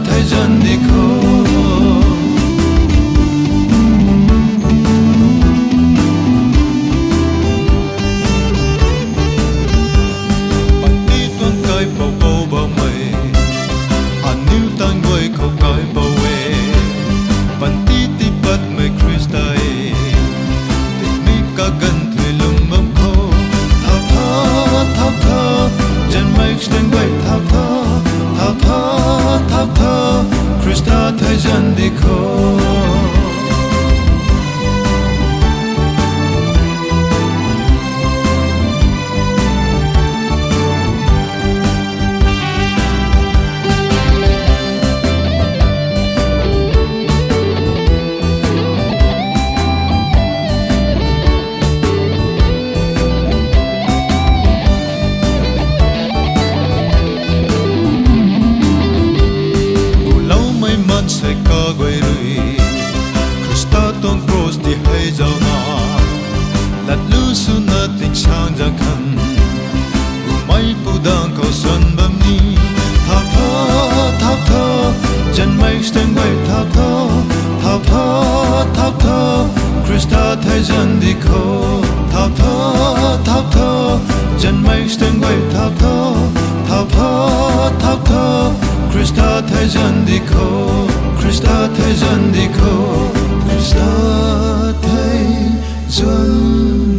thay dân đi khô bạn đi tuân cơi bầu bầu bầu mây anh níu tan quay khâu cõi bầu về bạn đi đi bắt mây Christai thì mi cả gần thuê lùng mâm khô thao thơ chân mây xanh quay thao thơ Christa thay dân đi khô sẽ có quay rui Christa tôn cross đi hay giàu na lạt lưu su na tình sang giang khăn mai pu đang cầu xuân bầm ni thao thơ chân mây stem quay thao thơ Christa thay dân đi khô thao thơ chân mây stem quay thao thơ Christa thay dân đi khô Christa thay dân đi khô Christa thay dân